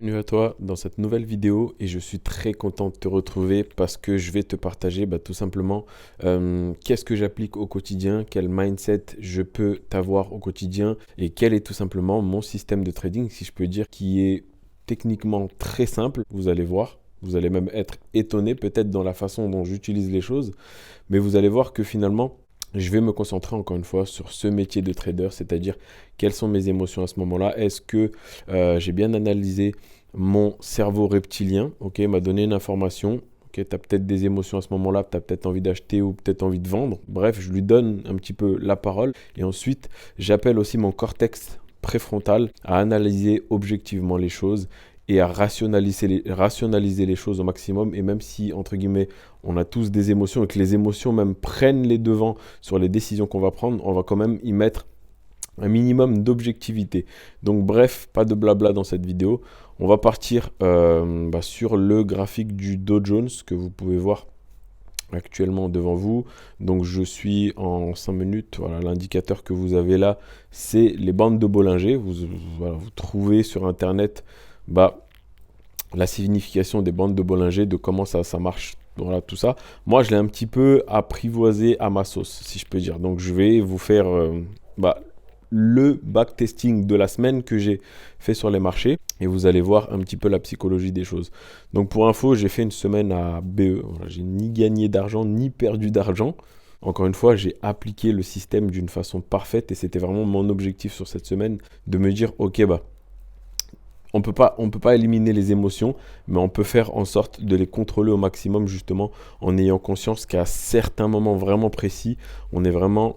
Bienvenue à toi dans cette nouvelle vidéo et je suis très content de te retrouver parce que je vais te partager tout simplement qu'est-ce que j'applique au quotidien, quel mindset je peux t'avoir au quotidien et quel est tout simplement mon système de trading, si je peux dire, qui est techniquement très simple. Vous allez voir, vous allez même être étonné peut-être dans la façon dont j'utilise les choses, mais vous allez voir que finalement, je vais me concentrer encore une fois sur ce métier de trader, c'est-à-dire quelles sont mes émotions à ce moment-là. Est-ce que j'ai bien analysé mon cerveau reptilien, ok, m'a donné une information. Ok, tu as peut-être des émotions à ce moment-là, tu as peut-être envie d'acheter ou peut-être envie de vendre. Bref, je lui donne un petit peu la parole. Et ensuite, j'appelle aussi mon cortex préfrontal à analyser objectivement les choses et à rationaliser les choses au maximum. Et même si, entre guillemets, on a tous des émotions et que les émotions même prennent les devants sur les décisions qu'on va prendre, on va quand même y mettre un minimum d'objectivité. Donc bref, pas de blabla dans cette vidéo. On va partir sur le graphique du Dow Jones que vous pouvez voir actuellement devant vous. Donc je suis en 5 minutes. Voilà, l'indicateur que vous avez là, c'est les bandes de Bollinger. Vous trouvez sur Internet la signification des bandes de Bollinger, de comment ça marche. Voilà, tout ça. Moi, je l'ai un petit peu apprivoisé à ma sauce, si je peux dire. Donc, je vais vous faire le backtesting de la semaine que j'ai fait sur les marchés. Et vous allez voir un petit peu la psychologie des choses. Donc, pour info, j'ai fait une semaine à BE. Voilà, j'ai ni gagné d'argent, ni perdu d'argent. Encore une fois, j'ai appliqué le système d'une façon parfaite. Et c'était vraiment mon objectif sur cette semaine, de me dire, ok, on peut pas éliminer les émotions, mais on peut faire en sorte de les contrôler au maximum, justement, en ayant conscience qu'à certains moments vraiment précis, on est vraiment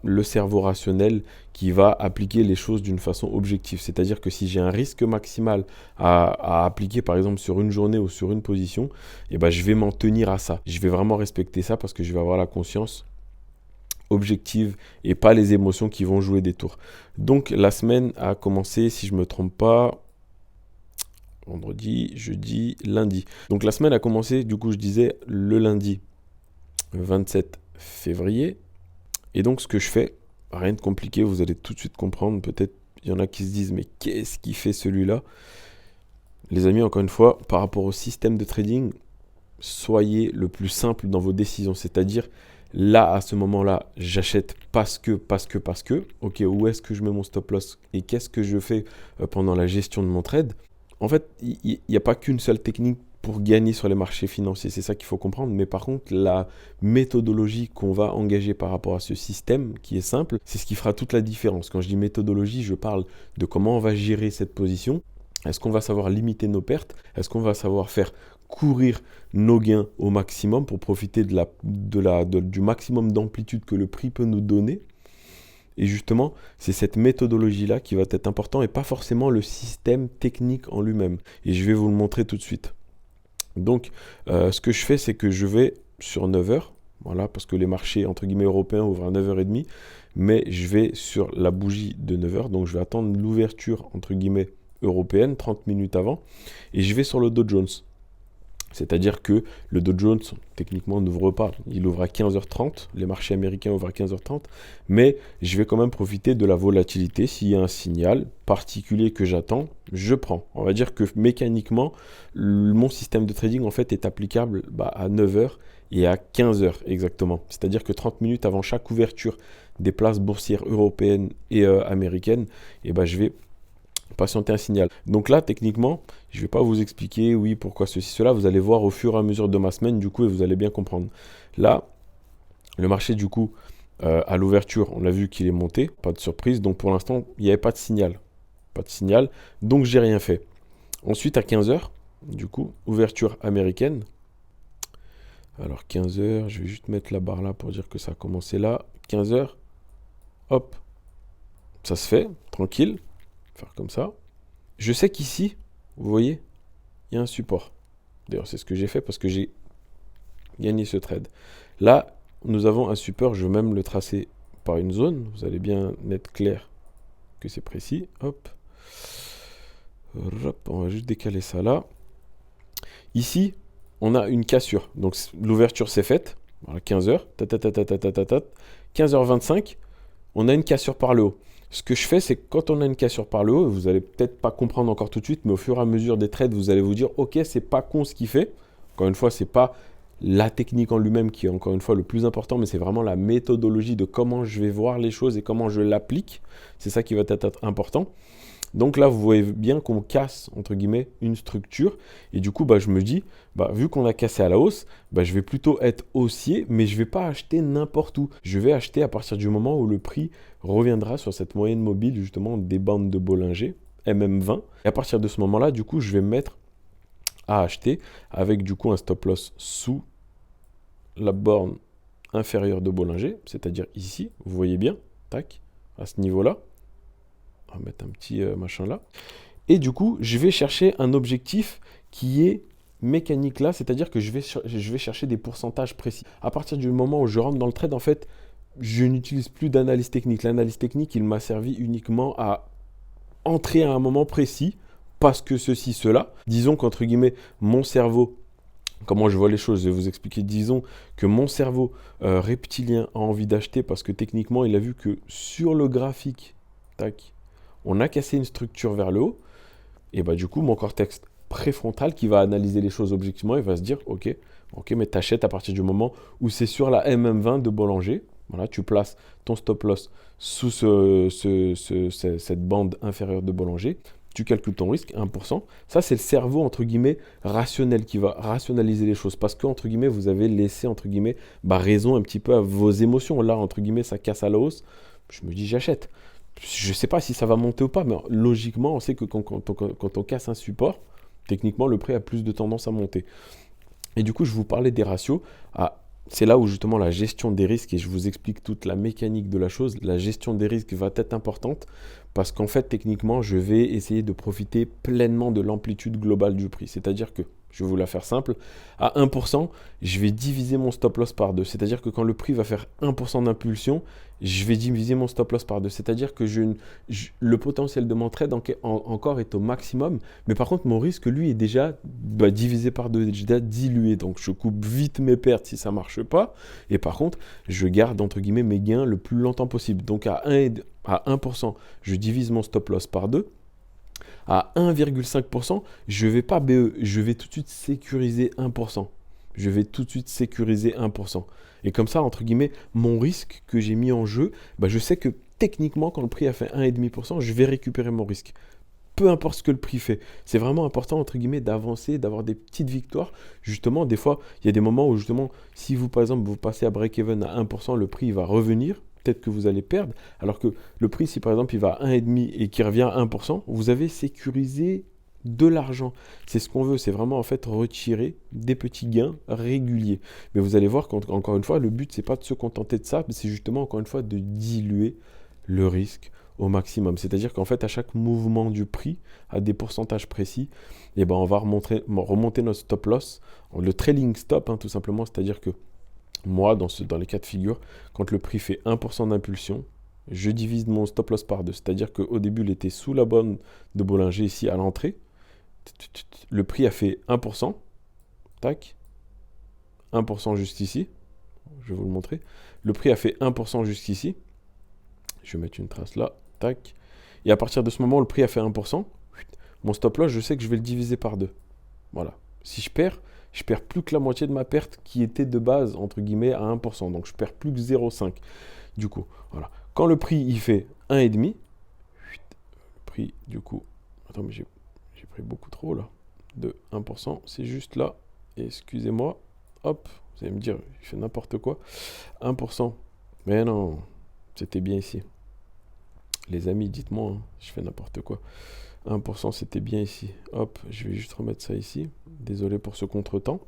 le cerveau rationnel qui va appliquer les choses d'une façon objective. C'est-à-dire que si j'ai un risque maximal à appliquer, par exemple, sur une journée ou sur une position, je vais m'en tenir à ça. Je vais vraiment respecter ça parce que je vais avoir la conscience objective et pas les émotions qui vont jouer des tours. Donc la semaine a commencé, si je ne me trompe pas, vendredi, jeudi, lundi. Donc la semaine a commencé, du coup je disais, le lundi 27 février. Et donc ce que je fais, rien de compliqué, vous allez tout de suite comprendre. Peut-être il y en a qui se disent, mais qu'est-ce qu'il fait celui-là? Les amis, encore une fois, par rapport au système de trading, soyez le plus simple dans vos décisions. C'est-à-dire, là, à ce moment-là, j'achète parce que. Ok, où est-ce que je mets mon stop loss et qu'est-ce que je fais pendant la gestion de mon trade? En fait, il n'y a pas qu'une seule technique pour gagner sur les marchés financiers, c'est ça qu'il faut comprendre. Mais par contre, la méthodologie qu'on va engager par rapport à ce système, qui est simple, c'est ce qui fera toute la différence. Quand je dis méthodologie, je parle de comment on va gérer cette position. Est-ce qu'on va savoir limiter nos pertes? Est-ce qu'on va savoir faire courir nos gains au maximum pour profiter du maximum d'amplitude que le prix peut nous donner? Et justement, c'est cette méthodologie-là qui va être importante et pas forcément le système technique en lui-même. Et je vais vous le montrer tout de suite. Donc, ce que je fais, c'est que je vais sur 9 heures, voilà, parce que les marchés, entre guillemets, européens ouvrent à 9h30, mais je vais sur la bougie de 9 heures, donc je vais attendre l'ouverture, entre guillemets, européenne, 30 minutes avant, et je vais sur le Dow Jones. C'est-à-dire que le Dow Jones, techniquement, n'ouvre pas. Il ouvre à 15h30. Les marchés américains ouvrent à 15h30. Mais je vais quand même profiter de la volatilité. S'il y a un signal particulier que j'attends, je prends. On va dire que mécaniquement, mon système de trading, en fait, est applicable à 9h et à 15h exactement. C'est-à-dire que 30 minutes avant chaque ouverture des places boursières européennes et américaines, je vais patienter un signal. Donc là, techniquement, je ne vais pas vous expliquer, oui, pourquoi ceci, cela. Vous allez voir au fur et à mesure de ma semaine, du coup, et vous allez bien comprendre. Là, le marché, du coup, à l'ouverture, on a vu qu'il est monté, pas de surprise. Donc pour l'instant, il n'y avait pas de signal. Pas de signal, donc j'ai rien fait. Ensuite, à 15h, du coup, ouverture américaine. Alors 15h, je vais juste mettre la barre là pour dire que ça a commencé là. 15h, hop, ça se fait, tranquille. Faire comme ça. Je sais qu'ici, vous voyez, il y a un support. D'ailleurs, c'est ce que j'ai fait parce que j'ai gagné ce trade. Là, nous avons un support. Je vais même le tracer par une zone. Vous allez bien être clair que c'est précis. Hop. Hop. On va juste décaler ça là. Ici, on a une cassure. Donc, l'ouverture s'est faite. Voilà, 15h. 15h25. On a une cassure par le haut. Ce que je fais, c'est que quand on a une cassure par le haut, vous allez peut-être pas comprendre encore tout de suite, mais au fur et à mesure des trades, vous allez vous dire, ok, c'est pas con ce qu'il fait. Encore une fois, c'est pas la technique en lui-même qui est encore une fois le plus important, mais c'est vraiment la méthodologie de comment je vais voir les choses et comment je l'applique. C'est ça qui va être important. Donc là, vous voyez bien qu'on casse, entre guillemets, une structure. Et du coup, je me dis, vu qu'on a cassé à la hausse, je vais plutôt être haussier, mais je ne vais pas acheter n'importe où. Je vais acheter à partir du moment où le prix reviendra sur cette moyenne mobile, justement, des bandes de Bollinger, MM20. Et à partir de ce moment-là, du coup, je vais me mettre à acheter avec, du coup, un stop loss sous la borne inférieure de Bollinger, c'est-à-dire ici, vous voyez bien, tac, à ce niveau-là. On va mettre un petit machin là. Et du coup, je vais chercher un objectif qui est mécanique là, c'est-à-dire que je vais chercher des pourcentages précis. À partir du moment où je rentre dans le trade, en fait, je n'utilise plus d'analyse technique. L'analyse technique, il m'a servi uniquement à entrer à un moment précis, parce que ceci, cela. Disons qu'entre guillemets, mon cerveau, comment je vois les choses, je vais vous expliquer. Disons que mon cerveau reptilien a envie d'acheter parce que techniquement, il a vu que sur le graphique, tac, on a cassé une structure vers le haut, et du coup, mon cortex préfrontal qui va analyser les choses objectivement, il va se dire, ok, mais t'achètes à partir du moment où c'est sur la MM20 de Bollinger. Voilà, tu places ton stop loss sous cette bande inférieure de Bollinger. Tu calcules ton risque, 1%. Ça, c'est le cerveau, entre guillemets, rationnel qui va rationaliser les choses. Parce que, entre guillemets, vous avez laissé, entre guillemets, raison un petit peu à vos émotions. Là, entre guillemets, ça casse à la hausse. Je me dis, j'achète. Je ne sais pas si ça va monter ou pas, mais logiquement, on sait que quand on casse un support, techniquement, le prix a plus de tendance à monter. Et du coup, je vous parlais des ratios. C'est là où justement la gestion des risques, et je vous explique toute la mécanique de la chose, la gestion des risques va être importante parce qu'en fait, techniquement, je vais essayer de profiter pleinement de l'amplitude globale du prix. C'est-à-dire que, je vais vous la faire simple, à 1%, je vais diviser mon stop loss par 2. C'est-à-dire que quand le prix va faire 1% d'impulsion, je vais diviser mon stop loss par 2. C'est-à-dire que le potentiel de mon trade encore est au maximum, mais par contre, mon risque, lui, est déjà divisé par 2, déjà dilué. Donc, je coupe vite mes pertes si ça ne marche pas. Et par contre, je garde, entre guillemets, mes gains le plus longtemps possible. Donc, à 1%, je divise mon stop loss par 2. À 1,5%, je ne vais pas BE, je vais tout de suite sécuriser 1%. Je vais tout de suite sécuriser 1%. Et comme ça, entre guillemets, mon risque que j'ai mis en jeu, je sais que techniquement, quand le prix a fait 1,5%, je vais récupérer mon risque. Peu importe ce que le prix fait. C'est vraiment important, entre guillemets, d'avancer, d'avoir des petites victoires. Justement, des fois, il y a des moments où, justement, si vous, par exemple, vous passez à break-even à 1%, le prix va revenir. Peut-être que vous allez perdre. Alors que le prix, si par exemple, il va à 1,5 et qu'il revient à 1%, vous avez sécurisé de l'argent. C'est ce qu'on veut. C'est vraiment, en fait, retirer des petits gains réguliers. Mais vous allez voir qu'encore une fois, le but, c'est pas de se contenter de ça, mais c'est justement, encore une fois, de diluer le risque au maximum. C'est-à-dire qu'en fait, à chaque mouvement du prix, à des pourcentages précis, on va remonter notre stop loss, le trailing stop, tout simplement. C'est-à-dire que moi, dans les cas de figure, quand le prix fait 1% d'impulsion, je divise mon stop loss par 2. C'est-à-dire qu'au début, il était sous la borne de Bollinger, ici à l'entrée. Le prix a fait 1%. Tac. 1% juste ici. Je vais vous le montrer. Le prix a fait 1% jusqu'ici. Je vais mettre une trace là. Tac. Et à partir de ce moment, le prix a fait 1%. Mon stop loss, je sais que je vais le diviser par 2. Voilà. Si je perds plus que la moitié de ma perte qui était de base, entre guillemets, à 1%. Donc, je perds plus que 0,5. Du coup, voilà. Quand le prix, il fait 1,5, le prix, du coup... Attends, mais j'ai pris beaucoup trop, là. De 1%, c'est juste là. Excusez-moi. Hop, vous allez me dire, il fait n'importe quoi. 1%. Mais non, c'était bien ici. Les amis, dites-moi, je fais n'importe quoi. 1%, c'était bien ici. Hop, je vais juste remettre ça ici. Désolé pour ce contretemps.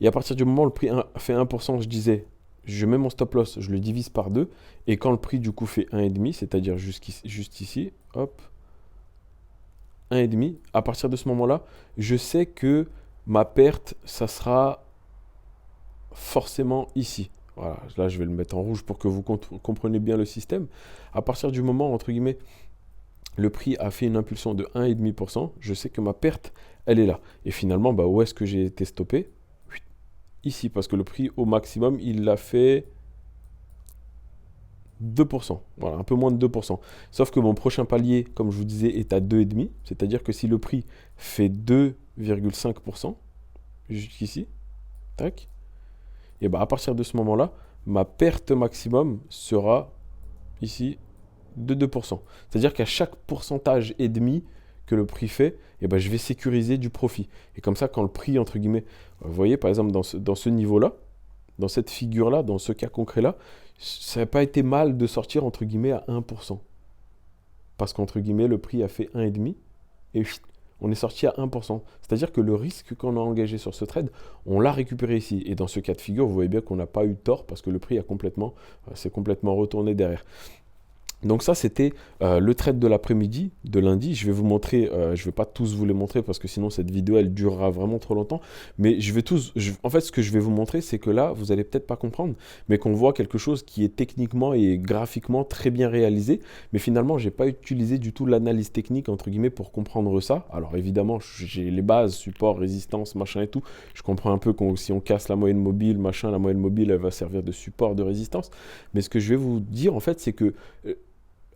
Et à partir du moment où le prix fait 1%, je disais, je mets mon stop loss, je le divise par 2. Et quand le prix du coup fait 1,5, c'est-à-dire juste ici, hop, 1,5, à partir de ce moment-là, je sais que ma perte, ça sera forcément ici. Voilà, là je vais le mettre en rouge pour que vous compreniez bien le système. À partir du moment, entre guillemets, le prix a fait une impulsion de 1,5%, je sais que ma perte, elle est là. Et finalement, où est-ce que j'ai été stoppé? Ici, parce que le prix au maximum, il l'a fait 2%. Voilà, un peu moins de 2%. Sauf que mon prochain palier, comme je vous disais, est à 2,5. C'est-à-dire que si le prix fait 2,5%, jusqu'ici, tac, et bah à partir de ce moment-là, ma perte maximum sera ici de 2%. C'est-à-dire qu'à chaque pourcentage et demi que le prix fait, et ben je vais sécuriser du profit. Et comme ça, quand le prix, entre guillemets, vous voyez par exemple dans ce niveau-là, dans cette figure-là, dans ce cas concret-là, ça n'a pas été mal de sortir entre guillemets à 1%. Parce qu'entre guillemets, le prix a fait 1,5 et on est sorti à 1%. C'est-à-dire que le risque qu'on a engagé sur ce trade, on l'a récupéré ici. Et dans ce cas de figure, vous voyez bien qu'on n'a pas eu tort parce que le prix s'est complètement retourné derrière. Donc ça, c'était le trade de l'après-midi, de lundi. Je vais vous montrer, je ne vais pas tous vous les montrer parce que sinon cette vidéo, elle durera vraiment trop longtemps. Mais en fait, ce que je vais vous montrer, c'est que là, vous n'allez peut-être pas comprendre, mais qu'on voit quelque chose qui est techniquement et graphiquement très bien réalisé. Mais finalement, je n'ai pas utilisé du tout l'analyse technique, entre guillemets, pour comprendre ça. Alors évidemment, j'ai les bases, support, résistance, machin et tout. Je comprends un peu que si on casse la moyenne mobile, machin, la moyenne mobile, elle va servir de support, de résistance. Mais ce que je vais vous dire, en fait, c'est que...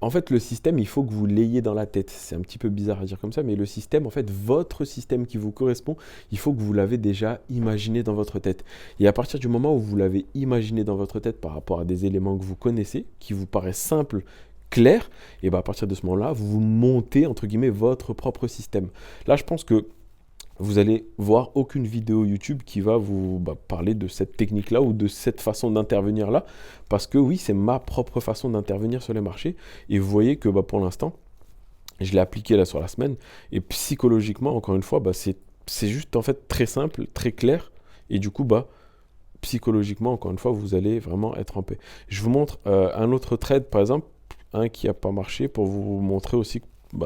En fait, le système, il faut que vous l'ayez dans la tête. C'est un petit peu bizarre à dire comme ça, mais le système, en fait, votre système qui vous correspond, il faut que vous l'avez déjà imaginé dans votre tête. Et à partir du moment où vous l'avez imaginé dans votre tête par rapport à des éléments que vous connaissez, qui vous paraissent simples, clairs, et bien à partir de ce moment-là, vous montez, entre guillemets, votre propre système. Là, je pense que vous allez voir aucune vidéo YouTube qui va vous parler de cette technique-là ou de cette façon d'intervenir-là. Parce que oui, c'est ma propre façon d'intervenir sur les marchés. Et vous voyez que pour l'instant, je l'ai appliqué là sur la semaine. Et psychologiquement, encore une fois, c'est juste en fait très simple, très clair. Et du coup, psychologiquement, encore une fois, vous allez vraiment être en paix. Je vous montre un autre trade, par exemple, un qui n'a pas marché pour vous montrer aussi que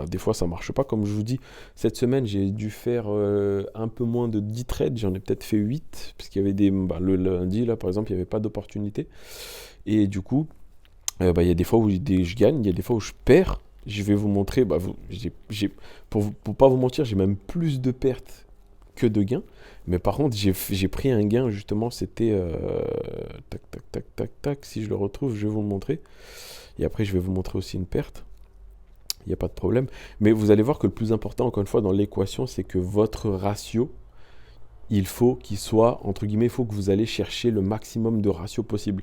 des fois ça marche pas. Comme je vous dis, cette semaine j'ai dû faire un peu moins de 10 trades, j'en ai peut-être fait 8 parce qu'il y avait le lundi là par exemple il n'y avait pas d'opportunité et du coup il y a des fois où je gagne, il y a des fois où je perds. Je vais vous montrer, pour pas vous mentir, j'ai même plus de pertes que de gains, mais par contre j'ai pris un gain justement, c'était tac, si je le retrouve je vais vous le montrer et après je vais vous montrer aussi une perte. Il n'y a pas de problème. Mais vous allez voir que le plus important, encore une fois, dans l'équation, c'est que votre ratio, il faut qu'il soit, entre guillemets, il faut que vous allez chercher le maximum de ratio possible.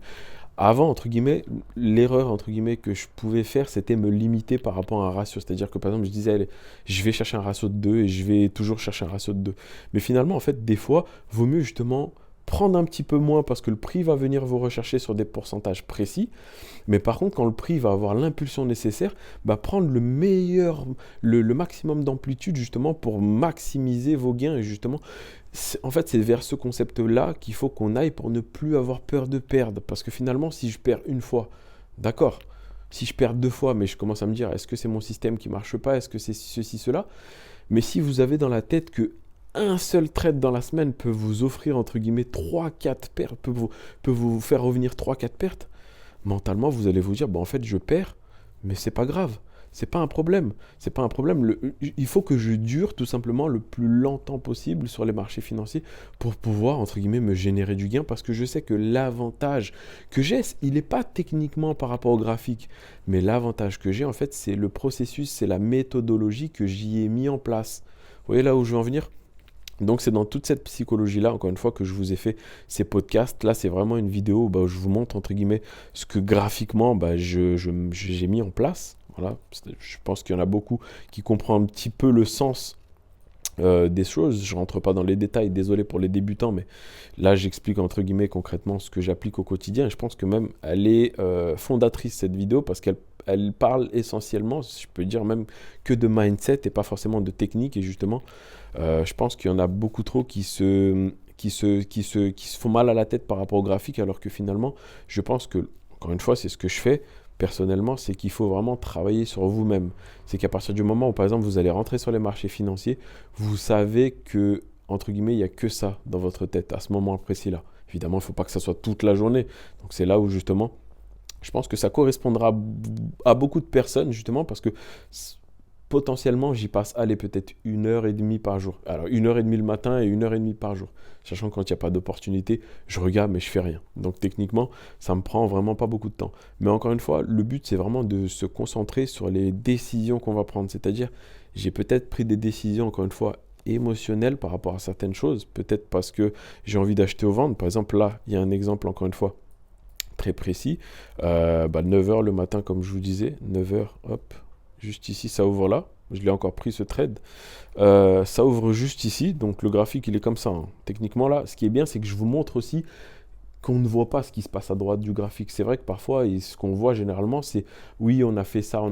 Avant, entre guillemets, l'erreur, entre guillemets, que je pouvais faire, c'était me limiter par rapport à un ratio. C'est-à-dire que, par exemple, je disais, allez, je vais chercher un ratio de 2 et je vais toujours chercher un ratio de 2. Mais finalement, en fait, des fois, vaut mieux justement prendre un petit peu moins parce que le prix va venir vous rechercher sur des pourcentages précis. Mais par contre, quand le prix va avoir l'impulsion nécessaire, prendre le meilleur, le maximum d'amplitude justement pour maximiser vos gains. Et justement, en fait, c'est vers ce concept-là qu'il faut qu'on aille pour ne plus avoir peur de perdre. Parce que finalement, si je perds une fois, d'accord. Si je perds 2 fois, mais je commence à me dire, est-ce que c'est mon système qui ne marche pas? Est-ce que c'est ceci, cela? Mais si vous avez dans la tête que un seul trade dans la semaine peut vous offrir, entre guillemets, 3-4 pertes, peut vous faire revenir 3-4 pertes, mentalement, vous allez vous dire, en fait, je perds, mais c'est pas grave. C'est pas un problème. C'est pas un problème. Il faut que je dure tout simplement le plus longtemps possible sur les marchés financiers pour pouvoir, entre guillemets, me générer du gain parce que je sais que l'avantage que j'ai, il n'est pas techniquement par rapport au graphique, mais l'avantage que j'ai, en fait, c'est le processus, c'est la méthodologie que j'y ai mis en place. Vous voyez là où je veux en venir? Donc c'est dans toute cette psychologie-là, encore une fois, que je vous ai fait ces podcasts. Là, c'est vraiment une vidéo où je vous montre, entre guillemets, ce que graphiquement, j'ai mis en place. Voilà. Je pense qu'il y en a beaucoup qui comprennent un petit peu le sens des choses. Je ne rentre pas dans les détails, désolé pour les débutants, mais là, j'explique, entre guillemets, concrètement ce que j'applique au quotidien. Et je pense que même, elle est fondatrice, cette vidéo, parce qu'elle parle essentiellement, je peux dire même, que de mindset et pas forcément de technique. Et justement, je pense qu'il y en a beaucoup trop qui se font mal à la tête par rapport au graphique, alors que finalement, je pense que, encore une fois, c'est ce que je fais personnellement, c'est qu'il faut vraiment travailler sur vous-même. C'est qu'à partir du moment où, par exemple, vous allez rentrer sur les marchés financiers, vous savez que, entre guillemets, il n'y a que ça dans votre tête à ce moment précis-là. Évidemment, il ne faut pas que ça soit toute la journée. Donc, c'est là où, justement, je pense que ça correspondra à beaucoup de personnes, justement, parce que potentiellement, j'y passe, allez, peut-être 1 heure et demie par jour. Alors, 1 heure et demie le matin et 1 heure et demie par jour. Sachant que quand il n'y a pas d'opportunité, je regarde, mais je fais rien. Donc, techniquement, ça me prend vraiment pas beaucoup de temps. Mais encore une fois, le but, c'est vraiment de se concentrer sur les décisions qu'on va prendre. C'est-à-dire, j'ai peut-être pris des décisions, encore une fois, émotionnelles par rapport à certaines choses. Peut-être parce que j'ai envie d'acheter ou vendre. Par exemple, là, il y a un exemple, encore une fois, très précis. 9 heures le matin, comme je vous disais. 9 heures, hop. Juste ici, ça ouvre là. Je l'ai encore pris ce trade. Ça ouvre juste ici. Donc le graphique, il est comme ça, hein. Techniquement, là, ce qui est bien, c'est que je vous montre aussi qu'on ne voit pas ce qui se passe à droite du graphique. C'est vrai que parfois, ce qu'on voit généralement, c'est oui, on a fait ça,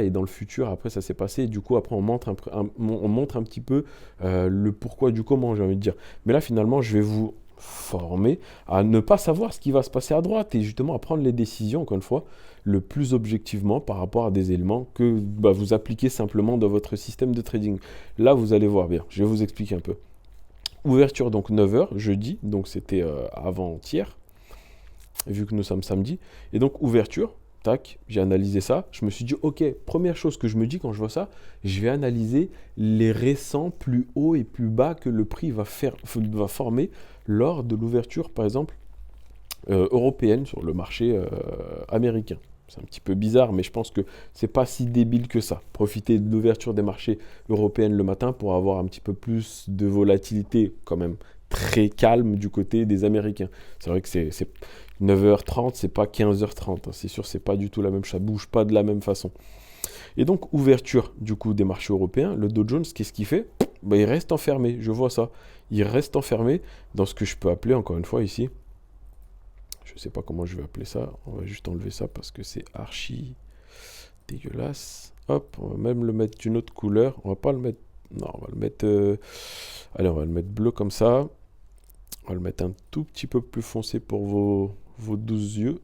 et dans le futur, après, ça s'est passé. Et du coup, après, on montre un petit peu le pourquoi du comment, j'ai envie de dire. Mais là, finalement, je vais vous former à ne pas savoir ce qui va se passer à droite et justement à prendre les décisions, encore une fois, le plus objectivement par rapport à des éléments que vous appliquez simplement dans votre système de trading. Là, vous allez voir bien. Je vais vous expliquer un peu. Ouverture, donc 9 heures, jeudi, donc c'était avant-hier, vu que nous sommes samedi. Et donc, ouverture, tac, j'ai analysé ça. Je me suis dit, ok, première chose que je me dis quand je vois ça, je vais analyser les récents plus hauts et plus bas que le prix va former lors de l'ouverture, par exemple, européenne sur le marché américain. C'est un petit peu bizarre, mais je pense que c'est pas si débile que ça. Profiter de l'ouverture des marchés européens le matin pour avoir un petit peu plus de volatilité, quand même très calme du côté des Américains. C'est vrai que c'est 9h30, c'est pas 15h30. Hein. C'est sûr, c'est pas du tout la même chose. Ça bouge pas de la même façon. Et donc, ouverture du coup des marchés européens, le Dow Jones, qu'est-ce qu'il fait? Il reste enfermé, je vois ça. Il reste enfermé dans ce que je peux appeler, encore une fois ici, je ne sais pas comment je vais appeler ça. On va juste enlever ça parce que c'est archi dégueulasse. Hop, on va même le mettre d'une autre couleur. On va pas le mettre... Non, on va le mettre... Allez, on va le mettre bleu comme ça. On va le mettre un tout petit peu plus foncé pour vos 12 yeux.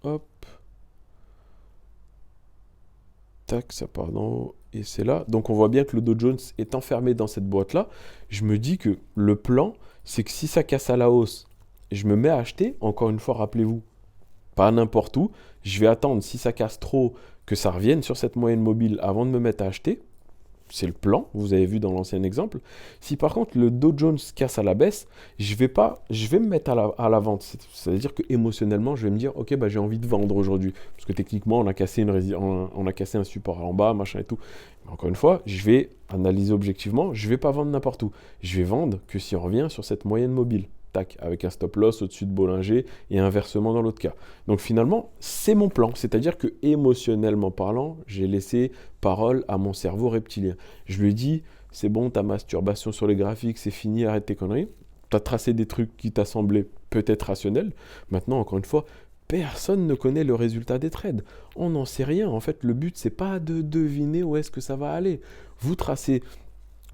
Hop. Tac, ça part d'en haut. Et c'est là. Donc on voit bien que le Dow Jones est enfermé dans cette boîte-là. Je me dis que le plan, c'est que si ça casse à la hausse, je me mets à acheter. Encore une fois, rappelez-vous, pas n'importe où. Je vais attendre, si ça casse trop, que ça revienne sur cette moyenne mobile avant de me mettre à acheter. C'est le plan, vous avez vu dans l'ancien exemple. Si par contre le Dow Jones casse à la baisse, je vais me mettre à la vente. C'est-à-dire que émotionnellement, je vais me dire, ok, j'ai envie de vendre aujourd'hui. Parce que techniquement, on a cassé un support en bas, machin et tout. Mais encore une fois, je vais analyser objectivement, je ne vais pas vendre n'importe où. Je vais vendre que si on revient sur cette moyenne mobile. Tac, avec un stop loss au-dessus de Bollinger et inversement dans l'autre cas. Donc finalement, c'est mon plan. C'est-à-dire que émotionnellement parlant, j'ai laissé parole à mon cerveau reptilien. Je lui ai dit, c'est bon, ta masturbation sur les graphiques, c'est fini, arrête tes conneries. Tu as tracé des trucs qui t'a semblé peut-être rationnels. Maintenant, encore une fois, personne ne connaît le résultat des trades. On n'en sait rien. En fait, le but, c'est pas de deviner où est-ce que ça va aller. Vous tracez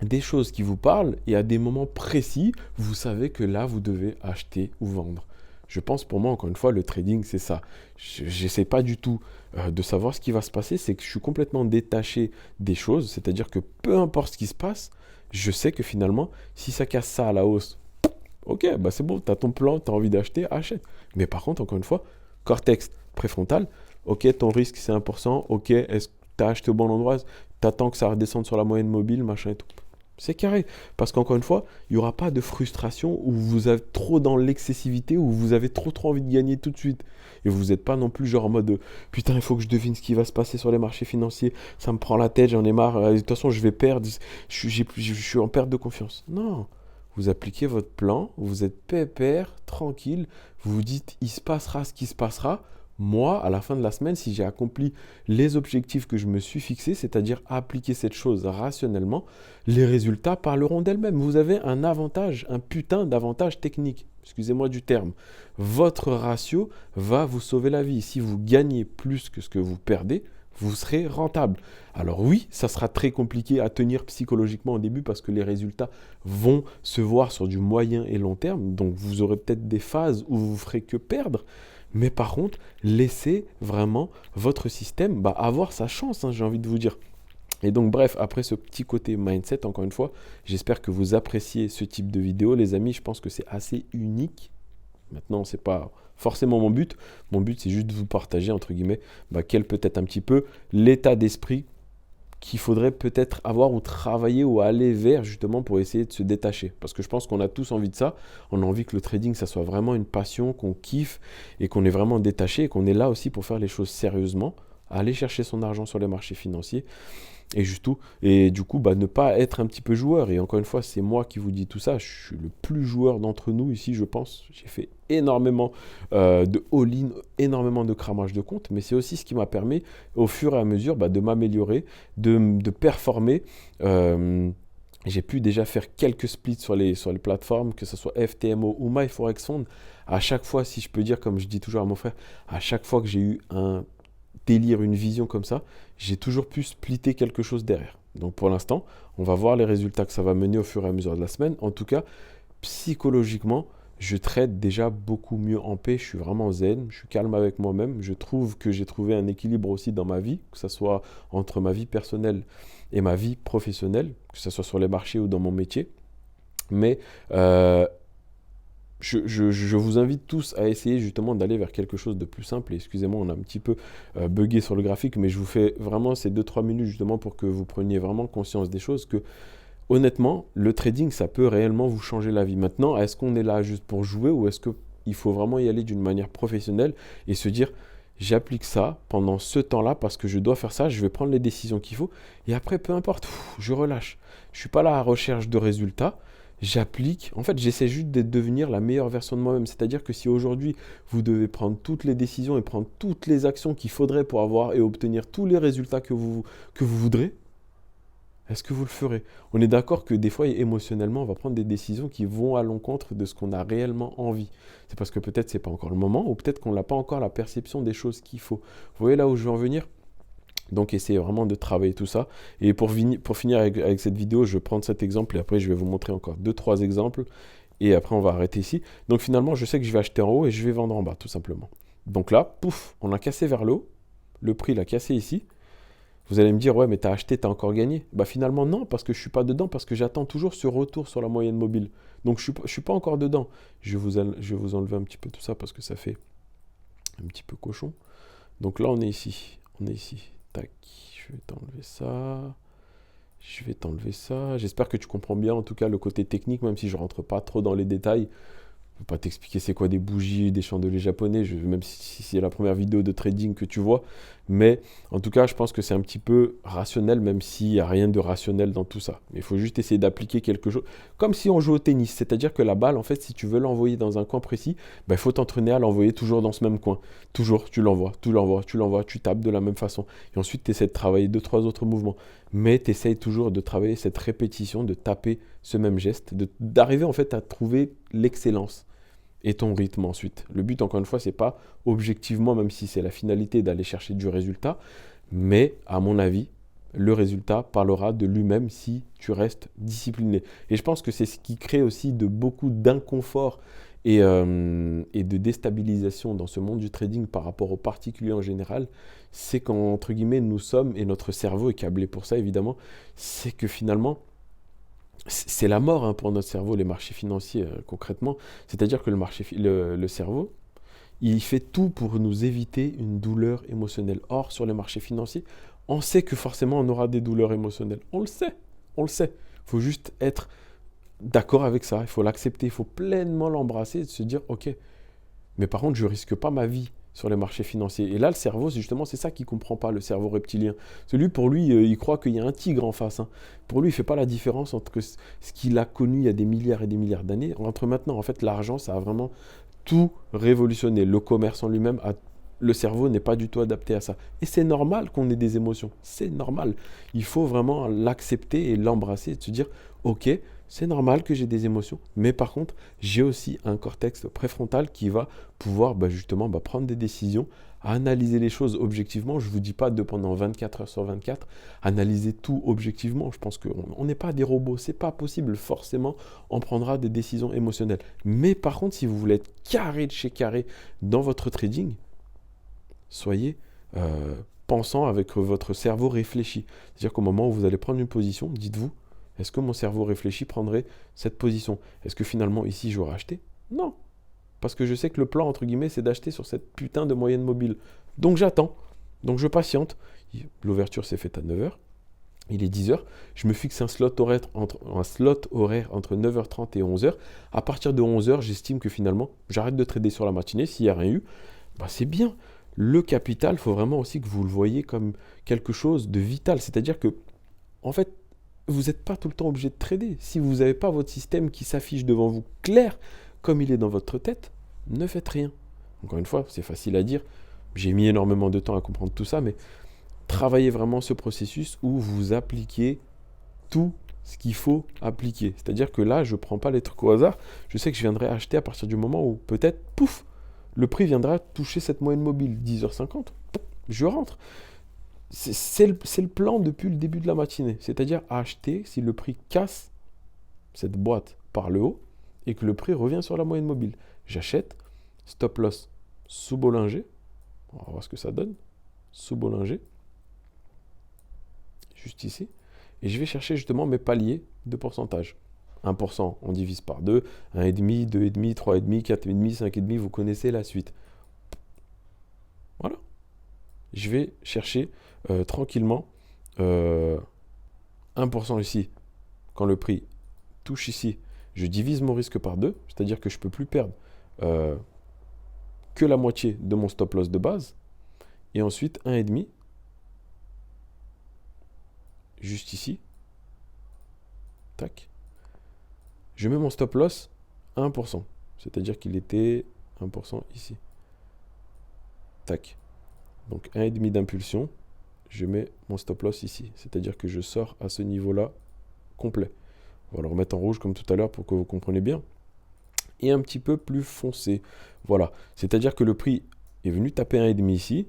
des choses qui vous parlent et à des moments précis, vous savez que là, vous devez acheter ou vendre. Je pense pour moi, encore une fois, le trading, c'est ça. Je n'essaie pas du tout de savoir ce qui va se passer, c'est que je suis complètement détaché des choses, c'est-à-dire que peu importe ce qui se passe, je sais que finalement, si ça casse ça à la hausse, ok, c'est bon, tu as ton plan, tu as envie d'acheter, achète. Mais par contre, encore une fois, cortex préfrontal, ok, ton risque c'est 1%, ok, est-ce que tu as acheté au bon endroit, tu attends que ça redescende sur la moyenne mobile, machin et tout. C'est carré. Parce qu'encore une fois, il n'y aura pas de frustration où vous êtes trop dans l'excessivité, où vous avez trop envie de gagner tout de suite. Et vous n'êtes pas non plus genre en mode putain, il faut que je devine ce qui va se passer sur les marchés financiers. Ça me prend la tête, j'en ai marre. De toute façon, je vais perdre. Je suis en perte de confiance. Non. Vous appliquez votre plan, vous êtes pépère, tranquille. Vous vous dites, il se passera ce qui se passera. Moi, à la fin de la semaine, si j'ai accompli les objectifs que je me suis fixés, c'est-à-dire appliquer cette chose rationnellement, les résultats parleront d'elles-mêmes. Vous avez un avantage, un putain d'avantage technique. Excusez-moi du terme. Votre ratio va vous sauver la vie. Si vous gagnez plus que ce que vous perdez, vous serez rentable. Alors oui, ça sera très compliqué à tenir psychologiquement au début parce que les résultats vont se voir sur du moyen et long terme. Donc vous aurez peut-être des phases où vous ne ferez que perdre. Mais par contre, laissez vraiment votre système avoir sa chance, j'ai envie de vous dire. Et donc bref, après ce petit côté mindset, encore une fois, j'espère que vous appréciez ce type de vidéo. Les amis, je pense que c'est assez unique. Maintenant, ce n'est pas forcément mon but. Mon but, c'est juste de vous partager, entre guillemets, quel peut être un petit peu l'état d'esprit qu'il faudrait peut-être avoir ou travailler ou aller vers justement pour essayer de se détacher. Parce que je pense qu'on a tous envie de ça. On a envie que le trading, ça soit vraiment une passion, qu'on kiffe et qu'on est vraiment détaché et qu'on est là aussi pour faire les choses sérieusement, aller chercher son argent sur les marchés financiers et du coup, ne pas être un petit peu joueur. Et encore une fois, c'est moi qui vous dis tout ça. Je suis le plus joueur d'entre nous ici, je pense. J'ai fait énormément de all-in, énormément de cramage de compte. Mais c'est aussi ce qui m'a permis, au fur et à mesure, de m'améliorer, de performer. J'ai pu déjà faire quelques splits sur les plateformes, que ce soit FTMO ou MyForexFund. À chaque fois, si je peux dire, comme je dis toujours à mon frère, à chaque fois que j'ai eu un délire, une vision comme ça, j'ai toujours pu splitter quelque chose derrière. Donc pour l'instant, on va voir les résultats que ça va mener au fur et à mesure de la semaine. En tout cas, psychologiquement, je trade déjà beaucoup mieux en paix. Je suis vraiment zen, je suis calme avec moi-même. Je trouve que j'ai trouvé un équilibre aussi dans ma vie, que ce soit entre ma vie personnelle et ma vie professionnelle, que ce soit sur les marchés ou dans mon métier. Mais je vous invite tous à essayer justement d'aller vers quelque chose de plus simple. Et excusez-moi, on a un petit peu bugué sur le graphique, mais je vous fais vraiment ces 2-3 minutes justement pour que vous preniez vraiment conscience des choses, que honnêtement, le trading, ça peut réellement vous changer la vie. Maintenant, est-ce qu'on est là juste pour jouer ou est-ce qu'il faut vraiment y aller d'une manière professionnelle et se dire, j'applique ça pendant ce temps-là parce que je dois faire ça, je vais prendre les décisions qu'il faut et après, peu importe, je relâche. Je ne suis pas là à la recherche de résultats. J'applique, en fait, j'essaie juste de devenir la meilleure version de moi-même. C'est-à-dire que si aujourd'hui, vous devez prendre toutes les décisions et prendre toutes les actions qu'il faudrait pour avoir et obtenir tous les résultats que vous voudrez, est-ce que vous le ferez? On est d'accord que des fois, émotionnellement, on va prendre des décisions qui vont à l'encontre de ce qu'on a réellement envie. C'est parce que peut-être ce n'est pas encore le moment ou peut-être qu'on n'a pas encore la perception des choses qu'il faut. Vous voyez là où je veux en venir? Donc essayez vraiment de travailler tout ça. Et pour finir avec cette vidéo, je vais prendre cet exemple et après je vais vous montrer encore 2-3 exemples. Et après on va arrêter ici. Donc finalement, je sais que je vais acheter en haut et je vais vendre en bas, tout simplement. Donc là, pouf, on a cassé vers le haut. Le prix l'a cassé ici. Vous allez me dire, ouais, mais tu as acheté, tu as encore gagné. Finalement, non, parce que je ne suis pas dedans, parce que j'attends toujours ce retour sur la moyenne mobile. Donc je ne suis pas encore dedans. Je vais vous enlever un petit peu tout ça parce que ça fait un petit peu cochon. Donc là, on est ici. On est ici. Tac, je vais t'enlever ça. Je vais t'enlever ça. J'espère que tu comprends bien, en tout cas, le côté technique, même si je ne rentre pas trop dans les détails. Je ne peux pas t'expliquer c'est quoi des bougies, des chandeliers japonais, même si c'est la première vidéo de trading que tu vois. Mais en tout cas, je pense que c'est un petit peu rationnel, même s'il n'y a rien de rationnel dans tout ça. Mais il faut juste essayer d'appliquer quelque chose, comme si on joue au tennis. C'est-à-dire que la balle, en fait, si tu veux l'envoyer dans un coin précis, il faut t'entraîner à l'envoyer toujours dans ce même coin. Toujours, tu l'envoies, tu tapes de la même façon. Et ensuite, tu essaies de travailler 2-3 autres mouvements. Mais tu essaies toujours de travailler cette répétition, de taper ce même geste, d'arriver en fait à trouver l'excellence et ton rythme ensuite. Le but, encore une fois, c'est pas objectivement, même si c'est la finalité d'aller chercher du résultat, mais à mon avis, le résultat parlera de lui-même si tu restes discipliné. Et je pense que c'est ce qui crée aussi beaucoup d'inconfort et de déstabilisation dans ce monde du trading par rapport aux particuliers en général, c'est qu'entre guillemets, nous sommes, et notre cerveau est câblé pour ça évidemment, c'est que finalement, c'est la mort pour notre cerveau, les marchés financiers, concrètement. C'est-à-dire que le cerveau, il fait tout pour nous éviter une douleur émotionnelle. Or, sur les marchés financiers, on sait que forcément, on aura des douleurs émotionnelles. On le sait. Il faut juste être d'accord avec ça. Il faut l'accepter. Il faut pleinement l'embrasser et se dire, OK, mais par contre, je ne risque pas ma vie sur les marchés financiers. Et là, le cerveau, c'est ça qu'il ne comprend pas, le cerveau reptilien. Pour lui, il croit qu'il y a un tigre en face. Pour lui, il ne fait pas la différence entre ce qu'il a connu il y a des milliards et des milliards d'années. Entre maintenant, en fait, l'argent, ça a vraiment tout révolutionné. Le commerce en lui-même, le cerveau n'est pas du tout adapté à ça. Et c'est normal qu'on ait des émotions. C'est normal. Il faut vraiment l'accepter et l'embrasser et se dire, OK, c'est normal que j'ai des émotions, mais par contre, j'ai aussi un cortex préfrontal qui va pouvoir justement prendre des décisions, analyser les choses objectivement. Je ne vous dis pas de pendant 24 heures sur 24, analyser tout objectivement. Je pense qu'on n'est pas des robots, c'est pas possible. Forcément, on prendra des décisions émotionnelles. Mais par contre, si vous voulez être carré de chez carré dans votre trading, soyez pensant avec votre cerveau réfléchi. C'est-à-dire qu'au moment où vous allez prendre une position, dites-vous, est-ce que mon cerveau réfléchi prendrait cette position? Est-ce que finalement, ici, j'aurais acheté? Non. Parce que je sais que le plan, entre guillemets, c'est d'acheter sur cette putain de moyenne mobile. Donc j'attends. Donc je patiente. L'ouverture s'est faite à 9h. il est 10h, je me fixe un slot horaire entre 9h30 et 11h. À partir de 11h, j'estime que finalement, j'arrête de trader sur la matinée. S'il n'y a rien eu, bah c'est bien. Le capital, il faut vraiment aussi que vous le voyez comme quelque chose de vital. C'est-à-dire que, en fait, vous n'êtes pas tout le temps obligé de trader. Si vous n'avez pas votre système qui s'affiche devant vous clair, comme il est dans votre tête, ne faites rien. Encore une fois, c'est facile à dire. J'ai mis énormément de temps à comprendre tout ça, mais travaillez vraiment ce processus où vous appliquez tout ce qu'il faut appliquer. C'est-à-dire que là, je ne prends pas les trucs au hasard. Je sais que je viendrai acheter à partir du moment où peut-être, pouf, le prix viendra toucher cette moyenne mobile, 10h50, je rentre. C'est le plan depuis le début de la matinée. C'est-à-dire acheter si le prix casse cette boîte par le haut et que le prix revient sur la moyenne mobile. J'achète, stop loss sous Bollinger. On va voir ce que ça donne. Sous Bollinger. Juste ici. Et je vais chercher justement mes paliers de pourcentage. 1%, on divise par 2, 1,5, 2,5, 3,5, 4,5, 5,5, vous connaissez la suite. Voilà. Je vais chercher tranquillement 1% ici. Quand le prix touche ici, je divise mon risque par 2, c'est-à-dire que je ne peux plus perdre que la moitié de mon stop loss de base. Et ensuite 1,5, juste ici. Tac. Je mets mon stop loss à 1%. C'est-à-dire qu'il était 1% ici. Tac. Donc 1,5 d'impulsion. Je mets mon stop loss ici. C'est-à-dire que je sors à ce niveau-là complet. On va le remettre en rouge comme tout à l'heure pour que vous compreniez bien. Et un petit peu plus foncé. Voilà. C'est-à-dire que le prix est venu taper 1,5 ici.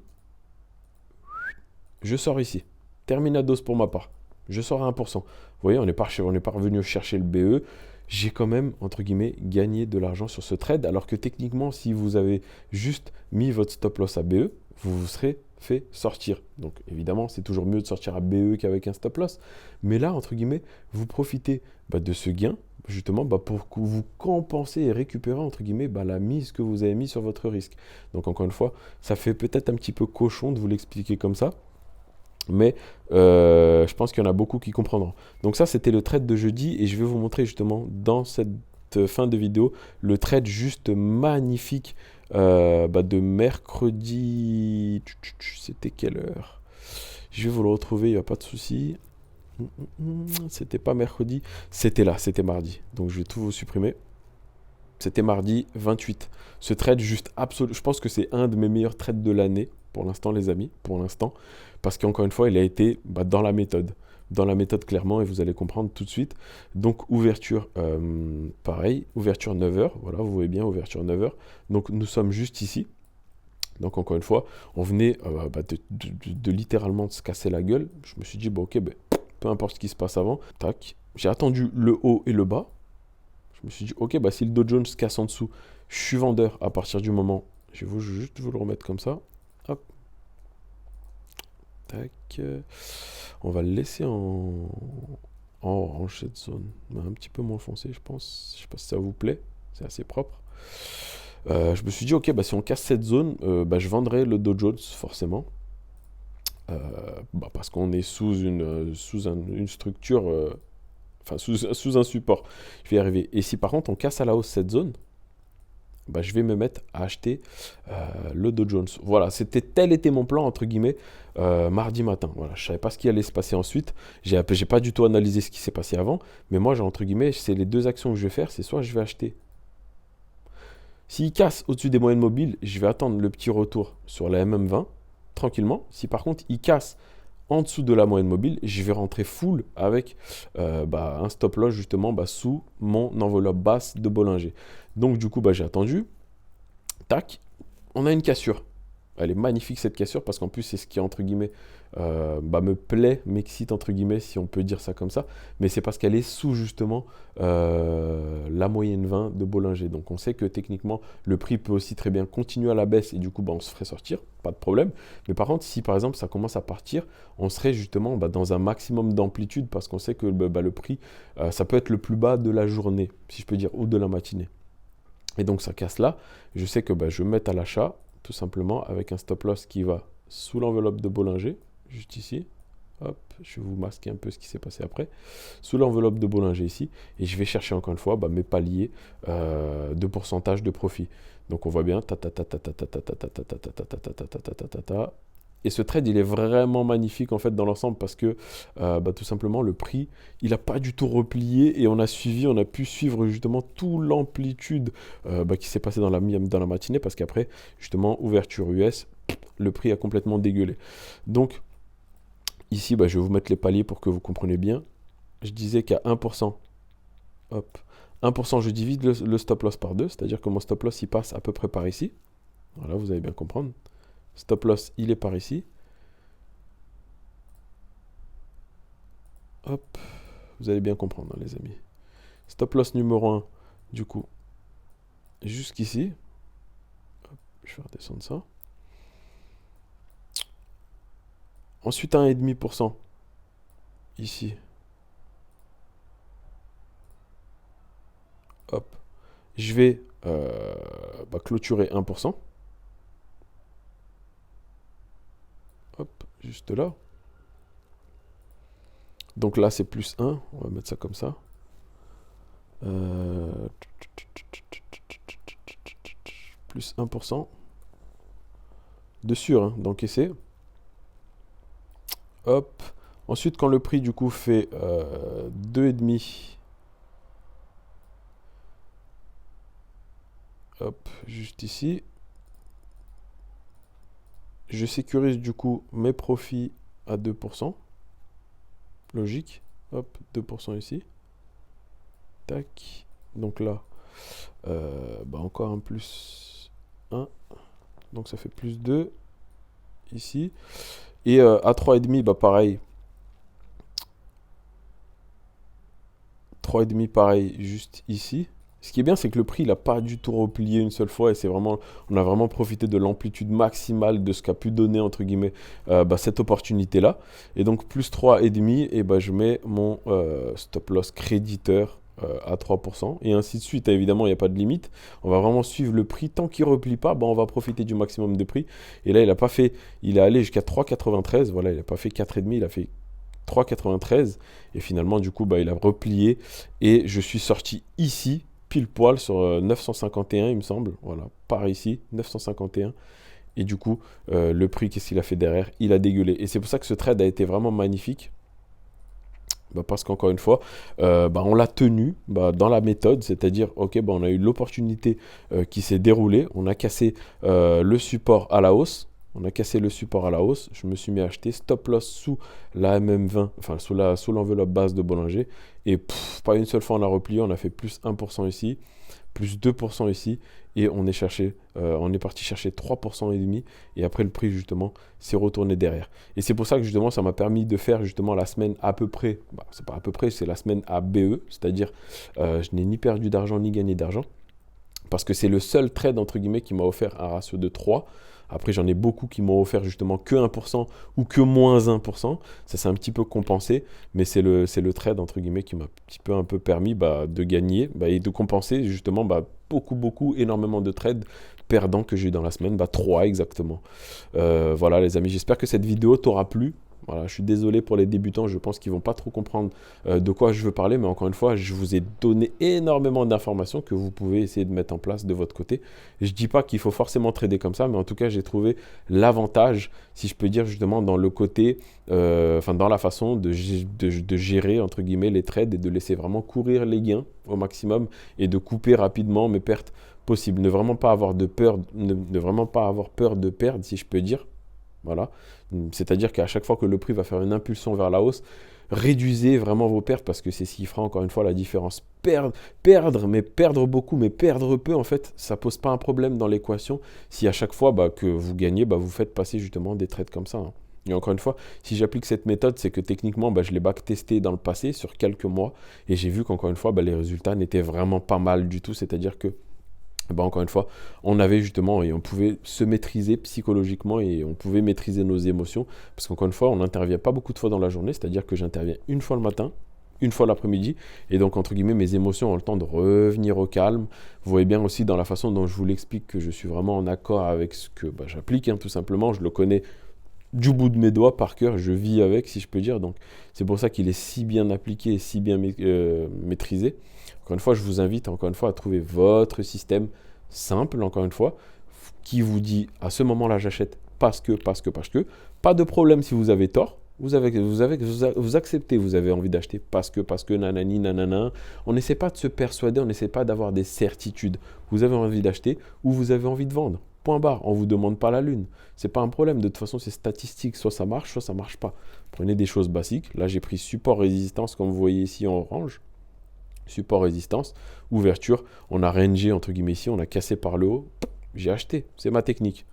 Je sors ici. Terminados pour ma part. Je sors à 1%. Vous voyez, on n'est pas revenu chercher le BE. J'ai quand même, entre guillemets, gagné de l'argent sur ce trade. Alors que techniquement, si vous avez juste mis votre stop loss à BE, vous vous serez fait sortir. Donc évidemment, c'est toujours mieux de sortir à BE qu'avec un stop loss. Mais là, entre guillemets, vous profitez de ce gain, justement, pour que vous compensez et récupérez, entre guillemets, la mise que vous avez mis sur votre risque. Donc encore une fois, ça fait peut-être un petit peu cochon de vous l'expliquer comme ça. Mais je pense qu'il y en a beaucoup qui comprendront. Donc ça, c'était le trade de jeudi et je vais vous montrer justement dans cette fin de vidéo le trade juste magnifique de mercredi. C'était quelle heure? Je vais vous le retrouver, il n'y a pas de souci. C'était pas mercredi, c'était là, c'était mardi. Donc je vais tout vous supprimer. C'était mardi 28. Ce trade juste absolu. Je pense que c'est un de mes meilleurs trades de l'année pour l'instant, les amis, pour l'instant. Parce qu'encore une fois, il a été dans la méthode. Dans la méthode, clairement, et vous allez comprendre tout de suite. Donc, ouverture, pareil, ouverture 9h. Voilà, vous voyez bien, ouverture 9h. Donc, nous sommes juste ici. Donc, encore une fois, on venait de littéralement se casser la gueule. Je me suis dit, ok, peu importe ce qui se passe avant. Tac. J'ai attendu le haut et le bas. Je me suis dit, ok, si le Dow Jones se casse en dessous, je suis vendeur à partir du moment. Je vais juste vous le remettre comme ça. Hop. Tac. On va le laisser en orange cette zone. Un petit peu moins foncé, je pense. Je sais pas si ça vous plaît. C'est assez propre. Je me suis dit, ok, si on casse cette zone, je vendrai le Dow Jones forcément. Parce qu'on est sous une structure, sous un support. Je vais y arriver. Et si par contre on casse à la hausse cette zone, je vais me mettre à acheter le Dow Jones. Voilà, tel était mon plan, entre guillemets, mardi matin. Voilà, je ne savais pas ce qui allait se passer ensuite. J'ai pas du tout analysé ce qui s'est passé avant. Mais moi, entre guillemets, c'est les deux actions que je vais faire. C'est soit je vais acheter. S'il casse au-dessus des moyennes mobiles, je vais attendre le petit retour sur la MM20, tranquillement. Si par contre, il casse en dessous de la moyenne mobile, je vais rentrer full avec un stop loss justement sous mon enveloppe basse de Bollinger. Donc du coup, j'ai attendu. Tac, on a une cassure. Elle est magnifique cette cassure parce qu'en plus c'est ce qui entre guillemets me plaît, m'excite entre guillemets si on peut dire ça comme ça. Mais c'est parce qu'elle est sous justement la moyenne 20 de Bollinger. Donc on sait que techniquement le prix peut aussi très bien continuer à la baisse et du coup on se ferait sortir, pas de problème. Mais par contre si par exemple ça commence à partir, on serait justement dans un maximum d'amplitude parce qu'on sait que le prix ça peut être le plus bas de la journée, si je peux dire, ou de la matinée. Et donc ça casse là, je sais que je vais me mettre à l'achat tout simplement avec un stop loss qui va sous l'enveloppe de Bollinger, juste ici. Hop, je vais vous masquer un peu ce qui s'est passé après. Sous l'enveloppe de Bollinger ici. Et je vais chercher encore une fois mes paliers de pourcentage de profit. Donc on voit bien. Et ce trade, il est vraiment magnifique en fait dans l'ensemble parce que tout simplement le prix, il n'a pas du tout replié et on a pu suivre justement toute l'amplitude qui s'est passée dans la matinée parce qu'après, justement, ouverture US, le prix a complètement dégueulé. Donc, ici, je vais vous mettre les paliers pour que vous compreniez bien. Je disais qu'à 1%, hop, 1%, je divise le stop loss par 2, c'est-à-dire que mon stop loss, il passe à peu près par ici. Voilà, vous allez bien comprendre. Stop loss, il est par ici. Hop, vous allez bien comprendre, hein, les amis. Stop loss numéro 1, du coup, jusqu'ici. Je vais redescendre ça. Ensuite, 1,5% ici. Hop. Je vais clôturer 1%. Hop, juste là. Donc là, c'est plus 1. On va mettre ça comme ça. Plus 1%. De sûr, hein, d'encaisser. Hop. Ensuite, quand le prix, du coup, fait 2,5. Hop, juste ici. Je sécurise, du coup, mes profits à 2%. Logique. Hop, 2% ici. Tac. Donc là, encore un plus 1. Donc ça fait plus 2 ici. Et à 3,5, pareil. 3,5 pareil, juste ici. Ce qui est bien, c'est que le prix, il n'a pas du tout replié une seule fois. Et c'est vraiment, on a vraiment profité de l'amplitude maximale de ce qu'a pu donner, entre guillemets, cette opportunité-là. Et donc, plus 3,5, et je mets mon stop loss créditeur à 3%. Et ainsi de suite. Évidemment, il n'y a pas de limite. On va vraiment suivre le prix. Tant qu'il ne replie pas, on va profiter du maximum de prix. Et là, il n'a pas fait... Il est allé jusqu'à 3,93. Voilà, il n'a pas fait 4,5. Il a fait 3,93. Et finalement, du coup, il a replié. Et je suis sorti ici, pile poil sur 951, il me semble. Voilà, par ici, 951. Et du coup, le prix, qu'est-ce qu'il a fait derrière? Il a dégueulé. Et c'est pour ça que ce trade a été vraiment magnifique. Parce qu'encore une fois, on l'a tenu dans la méthode, c'est-à-dire, ok, on a eu l'opportunité qui s'est déroulée, on a cassé le support à la hausse, je me suis mis à acheter, stop loss sous la MM20, enfin sous l'enveloppe base de Bollinger, et pas une seule fois on a replié, on a fait plus 1% ici, plus 2% ici, et on est parti chercher 3% et demi, et après le prix justement s'est retourné derrière. Et c'est pour ça que justement ça m'a permis de faire justement la semaine à peu près, c'est pas à peu près, c'est la semaine à BE, c'est-à-dire je n'ai ni perdu d'argent ni gagné d'argent, parce que c'est le seul trade entre guillemets qui m'a offert un ratio de 3. Après, j'en ai beaucoup qui m'ont offert justement que 1% ou que moins 1%. Ça s'est un petit peu compensé, mais c'est le trade, entre guillemets, qui m'a un peu permis de gagner et de compenser justement énormément de trades perdants que j'ai eu dans la semaine. 3 exactement. Voilà les amis, j'espère que cette vidéo t'aura plu. Voilà, je suis désolé pour les débutants, je pense qu'ils ne vont pas trop comprendre de quoi je veux parler, mais encore une fois, je vous ai donné énormément d'informations que vous pouvez essayer de mettre en place de votre côté. Je ne dis pas qu'il faut forcément trader comme ça, mais en tout cas, j'ai trouvé l'avantage, si je peux dire justement, dans le côté, dans la façon de gérer, entre guillemets, les trades et de laisser vraiment courir les gains au maximum et de couper rapidement mes pertes possibles. Ne vraiment pas avoir peur de perdre, si je peux dire. Voilà, c'est-à-dire qu'à chaque fois que le prix va faire une impulsion vers la hausse, réduisez vraiment vos pertes parce que c'est ce qui fera encore une fois la différence. Perdre beaucoup, mais perdre peu, en fait, ça pose pas un problème dans l'équation si à chaque fois que vous gagnez, vous faites passer justement des trades comme ça. Hein. Et encore une fois, si j'applique cette méthode, c'est que techniquement, je l'ai backtesté dans le passé sur quelques mois et j'ai vu qu'encore une fois, les résultats n'étaient vraiment pas mal du tout, c'est-à-dire que encore une fois, on avait justement et on pouvait se maîtriser psychologiquement et on pouvait maîtriser nos émotions parce qu'encore une fois, on n'intervient pas beaucoup de fois dans la journée, c'est-à-dire que j'interviens une fois le matin, une fois l'après-midi et donc entre guillemets mes émotions ont le temps de revenir au calme. Vous voyez bien aussi dans la façon dont je vous l'explique que je suis vraiment en accord avec ce que j'applique, hein, tout simplement, je le connais du bout de mes doigts par cœur, je vis avec, si je peux dire. Donc, c'est pour ça qu'il est si bien appliqué et si bien maîtrisé. Encore une fois, je vous invite encore une fois à trouver votre système simple, encore une fois, qui vous dit à ce moment-là, j'achète parce que. Pas de problème si vous avez tort. Vous acceptez, vous avez envie d'acheter parce que, nanani, nanana. On n'essaie pas de se persuader, on n'essaie pas d'avoir des certitudes. Vous avez envie d'acheter ou vous avez envie de vendre. Point barre, on ne vous demande pas la lune. C'est pas un problème, de toute façon c'est statistique, soit ça marche, soit ça marche pas. Prenez des choses basiques. Là j'ai pris support résistance, comme vous voyez ici en orange. Support résistance, ouverture, on a rangé entre guillemets ici, on a cassé par le haut. J'ai acheté, c'est ma technique.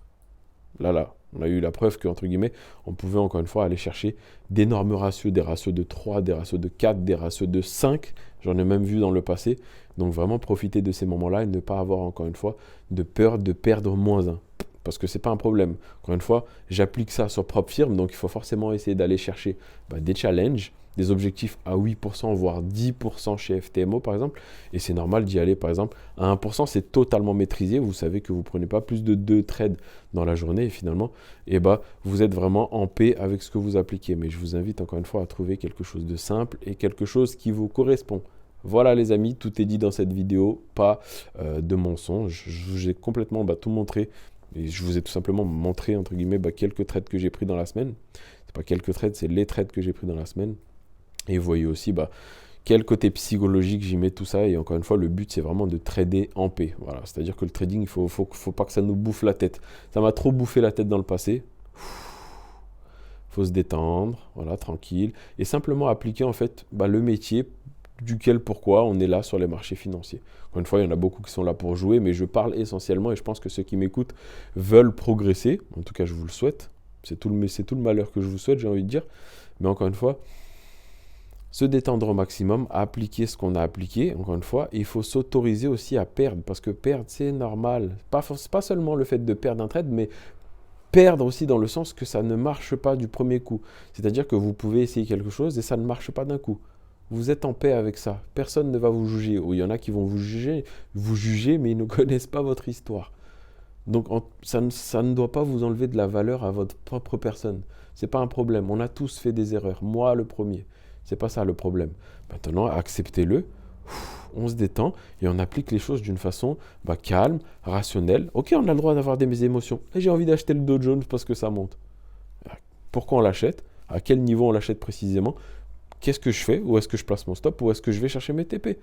Là, on a eu la preuve que, entre guillemets, on pouvait encore une fois aller chercher d'énormes ratios, des ratios de 3, des ratios de 4, des ratios de 5. J'en ai même vu dans le passé. Donc vraiment profiter de ces moments-là et ne pas avoir encore une fois de peur de perdre moins 1. Parce que ce n'est pas un problème. Encore une fois, j'applique ça sur propre firme, donc il faut forcément essayer d'aller chercher des challenges, des objectifs à 8%, voire 10% chez FTMO par exemple. Et c'est normal d'y aller par exemple à 1%, c'est totalement maîtrisé. Vous savez que vous ne prenez pas plus de 2 trades dans la journée et finalement, vous êtes vraiment en paix avec ce que vous appliquez. Mais je vous invite encore une fois à trouver quelque chose de simple et quelque chose qui vous correspond. Voilà les amis, tout est dit dans cette vidéo, pas de mensonges. Je vous ai complètement tout montré. Et je vous ai tout simplement montré, entre guillemets, quelques trades que j'ai pris dans la semaine. C'est pas quelques trades, c'est les trades que j'ai pris dans la semaine. Et vous voyez aussi quel côté psychologique j'y mets tout ça. Et encore une fois, le but, c'est vraiment de trader en paix. Voilà, c'est-à-dire que le trading, il faut pas que ça nous bouffe la tête. Ça m'a trop bouffé la tête dans le passé. Faut se détendre, voilà, tranquille. Et simplement appliquer, en fait, le métier pourquoi on est là sur les marchés financiers. Encore une fois, il y en a beaucoup qui sont là pour jouer, mais je parle essentiellement et je pense que ceux qui m'écoutent veulent progresser. En tout cas, je vous le souhaite. C'est tout le malheur que je vous souhaite, j'ai envie de dire. Mais encore une fois, se détendre au maximum, appliquer ce qu'on a appliqué. Encore une fois, il faut s'autoriser aussi à perdre, parce que perdre, c'est normal. Pas seulement le fait de perdre un trade, mais perdre aussi dans le sens que ça ne marche pas du premier coup. C'est-à-dire que vous pouvez essayer quelque chose et ça ne marche pas d'un coup. Vous êtes en paix avec ça. Personne ne va vous juger. Ou il y en a qui vont vous juger, mais ils ne connaissent pas votre histoire. Donc ça ne doit pas vous enlever de la valeur à votre propre personne. Ce n'est pas un problème. On a tous fait des erreurs. Moi, le premier. Ce n'est pas ça le problème. Maintenant, acceptez-le. On se détend et on applique les choses d'une façon calme, rationnelle. Ok, on a le droit d'avoir des émotions. Et j'ai envie d'acheter le Dow Jones parce que ça monte. Pourquoi on l'achète? À quel niveau on l'achète précisément? Qu'est-ce que je fais? Où est-ce que je place mon stop? Où est-ce que je vais chercher mes TP?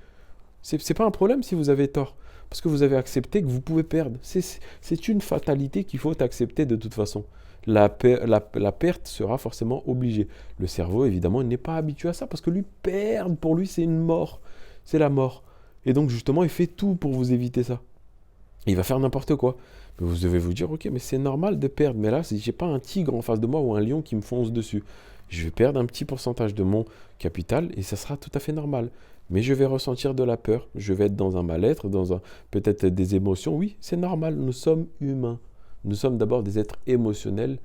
C'est pas un problème si vous avez tort. Parce que vous avez accepté que vous pouvez perdre. C'est une fatalité qu'il faut accepter de toute façon. La perte sera forcément obligée. Le cerveau, évidemment, n'est pas habitué à ça. Parce que lui, perdre, pour lui, c'est une mort. C'est la mort. Et donc, justement, il fait tout pour vous éviter ça. Il va faire n'importe quoi. Mais vous devez vous dire, ok, mais c'est normal de perdre. Mais là, je n'ai pas un tigre en face de moi ou un lion qui me fonce dessus. Je vais perdre un petit pourcentage de mon capital et ça sera tout à fait normal. Mais je vais ressentir de la peur, je vais être dans un mal-être, peut-être des émotions. Oui, c'est normal, nous sommes humains. Nous sommes d'abord des êtres émotionnels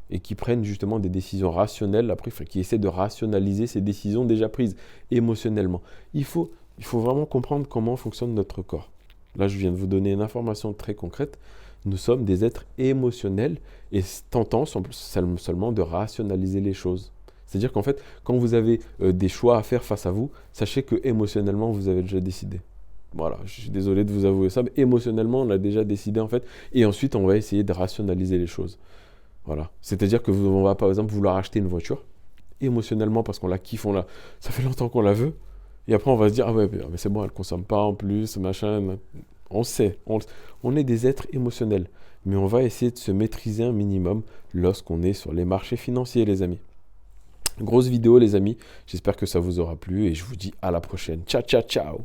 et qui prennent justement des décisions rationnelles, après, qui essaient de rationaliser ces décisions déjà prises émotionnellement. Il faut vraiment comprendre comment fonctionne notre corps. Là, je viens de vous donner une information très concrète. Nous sommes des êtres émotionnels et tentons seulement de rationaliser les choses. C'est-à-dire qu'en fait, quand vous avez des choix à faire face à vous, sachez que émotionnellement, vous avez déjà décidé. Voilà, je suis désolé de vous avouer ça, mais émotionnellement, on a déjà décidé en fait. Et ensuite, on va essayer de rationaliser les choses. Voilà. C'est-à-dire que on va par exemple vouloir acheter une voiture, émotionnellement parce qu'on la kiffe, ça fait longtemps qu'on la veut. Et après, on va se dire, ah ouais, mais c'est bon, elle ne consomme pas en plus, machin. On sait, on est des êtres émotionnels. Mais on va essayer de se maîtriser un minimum lorsqu'on est sur les marchés financiers, les amis. Grosse vidéo, les amis. J'espère que ça vous aura plu et je vous dis à la prochaine. Ciao, ciao, ciao.